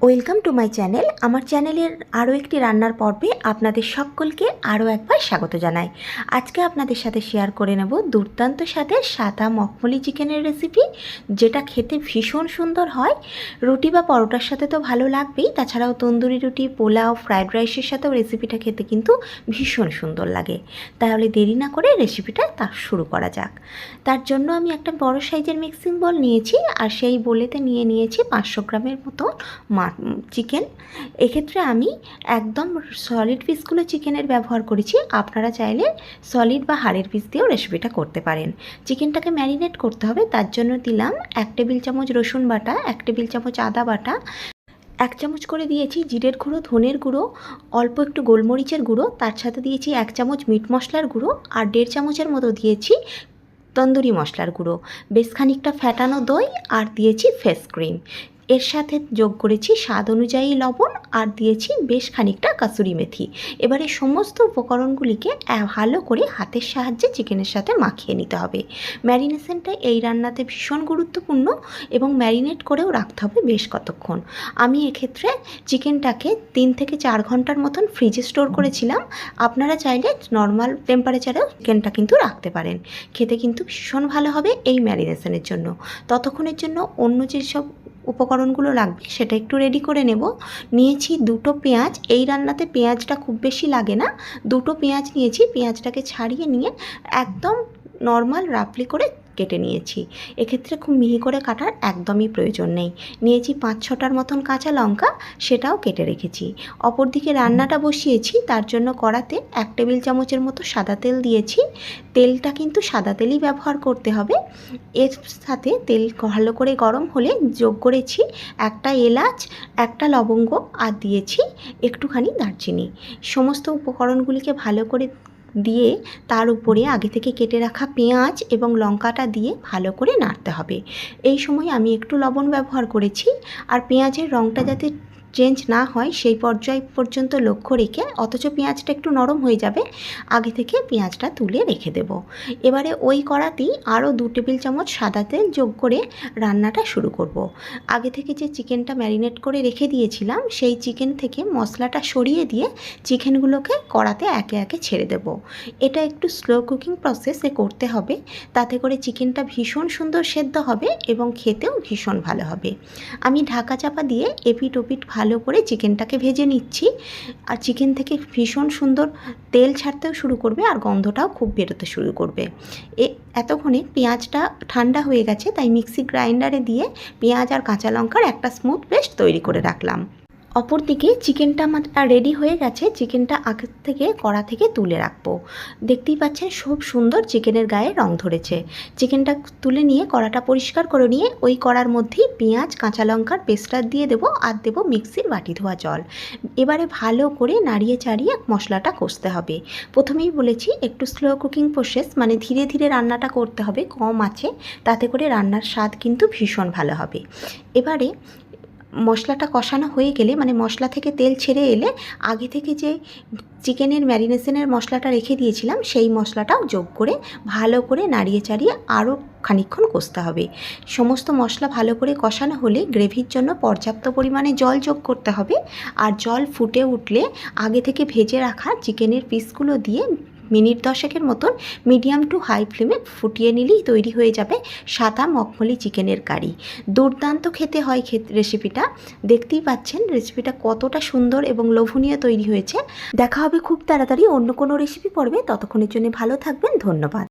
Welcome to my channel. আমার চ্যানেলের আরও একটি রান্নার পর্বে আপনাদের সকলকে আরও একবার স্বাগত জানাই। আজকে আপনাদের সাথে শেয়ার করে নেব দুর্দান্ত স্বাদের সাদা মখমলি চিকেনের রেসিপি, যেটা খেতে ভীষণ সুন্দর হয়। রুটি বা পরোটার সাথে তো ভালো লাগবেই, তাছাড়াও তন্দুরি রুটি, পোলাও, ফ্রায়েড রাইসের সাথেও রেসিপিটা খেতে কিন্তু ভীষণ সুন্দর লাগে। তাহলে দেরি না করে রেসিপিটা শুরু করা যাক। তার জন্য আমি একটা বড় সাইজের মিক্সিং বোল নিয়েছি, আর সেই বোলেতে নিয়েছি 500 গ্রামের মতো চিকেন। এক্ষেত্রে আমি একদম সলিড পিসগুলো চিকেনের ব্যবহার করেছি। আপনারা চাইলে সলিড বা হাড়ের পিস দিয়েও রেসিপিটা করতে পারেন। চিকেনটাকে ম্যারিনেট করতে হবে, তার জন্য দিলাম 1 টেবিল চামচ রসুন বাটা, 1 টেবিল চামচ আদা বাটা, 1 চামচ করে দিয়েছি জিরের গুঁড়ো, ধনের গুঁড়ো, অল্প একটু গোলমরিচের গুঁড়ো, তার সাথে দিয়েছি 1 চামচ মিট মশলার গুঁড়ো, আর 1.5 চামচের মতো দিয়েছি তন্দুরি মশলার গুঁড়ো, বেশ খানিকটা ফ্যাটানো দই, আর দিয়েছি ফেস ক্রিম। এর সাথে যোগ করেছি স্বাদ অনুযায়ী লবণ, আর দিয়েছি বেশ খানিকটা কাসুরি মেথি। এবারে সমস্ত উপকরণগুলিকে ভালো করে হাতের সাহায্যে চিকেনের সাথে মাখিয়ে নিতে হবে। ম্যারিনেশনটা এই রান্নাতে ভীষণ গুরুত্বপূর্ণ, এবং ম্যারিনেট করেও রাখতে হবে বেশ কতক্ষণ। আমি এক্ষেত্রে চিকেনটাকে 3 থেকে 4 ঘন্টার মতন ফ্রিজে স্টোর করেছিলাম। আপনারা চাইলে নর্মাল টেম্পারেচারেও চিকেনটা কিন্তু রাখতে পারেন। খেতে কিন্তু ভীষণ ভালো হবে এই ম্যারিনেশনের জন্য। ততক্ষণের জন্য অন্য যেসব উপকরণগুলো লাগবে সেটা একটু রেডি করে নেব। নিয়েছি 2টো পেঁয়াজ। এই রান্নাতে পেঁয়াজটা খুব বেশি লাগে না। 2টো পেঁয়াজ নিয়েছি। পেঁয়াজটাকে ছাড়িয়ে নিয়ে একদম নর্মাল রাফলি করে কেটে নিয়েছি। এক্ষেত্রে খুব মিহি করে কাটার একদমই প্রয়োজন নেই। নিয়েছি 5-6টার মতন কাঁচা লঙ্কা, সেটাও কেটে রেখেছি। অপরদিকে রান্নাটা বসিয়েছি, তার জন্য কড়াতে 1 টেবিল চামচের মতো সাদা তেল দিয়েছি। তেলটা কিন্তু সাদা তেলই ব্যবহার করতে হবে। এর সাথে তেল ভালো করে গরম হলে যোগ করেছি একটা এলাচ, একটা লবঙ্গ, আর দিয়েছি একটুখানি দারচিনি। সমস্ত উপকরণগুলিকে ভালো করে দিয়ে তার উপরে আগে থেকে কেটে রাখা পেঁয়াজ এবং লঙ্কাটা দিয়ে ভালো করে নাড়তে হবে। এই সময় আমি একটু লবণ ব্যবহার করেছি, আর পেঁয়াজের রঙটা যাতে চেঞ্জ না হয় সেই পর্যায় পর্যন্ত লক্ষ্য রেখে, অথচ পেঁয়াজটা একটু নরম হয়ে যাবে, আগে থেকে পেঁয়াজটা তুলে রেখে দেব। এবারে ওই কড়াতেই আরও 2 টেবিল চামচ সাদা তেল যোগ করে রান্নাটা শুরু করব। আগে থেকে যে চিকেনটা ম্যারিনেট করে রেখে দিয়েছিলাম, সেই চিকেন থেকে মশলাটা সরিয়ে দিয়ে চিকেনগুলোকে কড়াতে একে একে ছেড়ে দেব। এটা একটু স্লো কুকিং প্রসেসে করতে হবে, তাতে করে চিকেনটা ভীষণ সুন্দর সেদ্ধ হবে এবং খেতেও ভীষণ ভালো হবে। আমি ঢাকা চাপা দিয়ে এপিট ওপিট ভালো করে চিকেনটাকে ভেজে নিচ্ছি। আর চিকেন থেকে ভীষণ সুন্দর তেল ছাড়তেও শুরু করবে, আর গন্ধটাও খুব বেরোতে শুরু করবে। এতক্ষণে পেঁয়াজটা ঠান্ডা হয়ে গেছে, তাই মিক্সি গ্রাইন্ডারে দিয়ে পেঁয়াজ আর কাঁচা লঙ্কার একটা স্মুথ পেস্ট তৈরি করে রাখলাম। অপরদিকে চিকেনটা আমার রেডি হয়ে গেছে। চিকেনটা আগে থেকে কড়া থেকে তুলে রাখবো। দেখতেই পাচ্ছেন খুব সুন্দর চিকেনের গায়ে রং ধরেছে। চিকেনটা তুলে নিয়ে কড়াটা পরিষ্কার করে নিয়ে ওই কড়ার মধ্যেই পেঁয়াজ, কাঁচা লঙ্কার পেস্টটা দিয়ে দেবো, আর দেবো মিক্সির বাটি ধোয়া জল। এবারে ভালো করে নাড়িয়ে চাড়িয়ে মশলাটা কষতে হবে। প্রথমেই বলেছি একটু স্লো কুকিং প্রসেস, মানে ধীরে ধীরে রান্নাটা করতে হবে কম আঁচে, তাতে করে রান্নার স্বাদ কিন্তু ভীষণ ভালো হবে। এবারে মশলাটা কষানো হয়ে গেলে, মানে মশলা থেকে তেল ছেড়ে এলে, আগে থেকে যে চিকেনের ম্যারিনেশনের মশলাটা রেখে দিয়েছিলাম সেই মশলাটাও যোগ করে ভালো করে নাড়িয়ে চাড়িয়ে আরও খানিকক্ষণ কষতে হবে। সমস্ত মশলা ভালো করে কষানো হলে গ্রেভির জন্য পর্যাপ্ত পরিমাণে জল যোগ করতে হবে, আর জল ফুটে উঠলে আগে থেকে ভেজে রাখা চিকেনের পিসগুলো দিয়ে মিনিট 10 মতন মিডিয়াম টু হাই ফ্লেমে ফুটিয়ে নিলেই তৈরি হয়ে যাবে সাদা মখমলি চিকেনের কারি। দুর্দান্ত খেতে হয় রেসিপিটা। দেখতেই পাচ্ছেন রেসিপিটা কতটা সুন্দর এবং লোভনীয় তৈরি হয়েছে। দেখা হবে খুব তাড়াতাড়ি অন্য কোনো রেসিপি পর্বে। ততক্ষণের জন্য ভালো থাকবেন। ধন্যবাদ।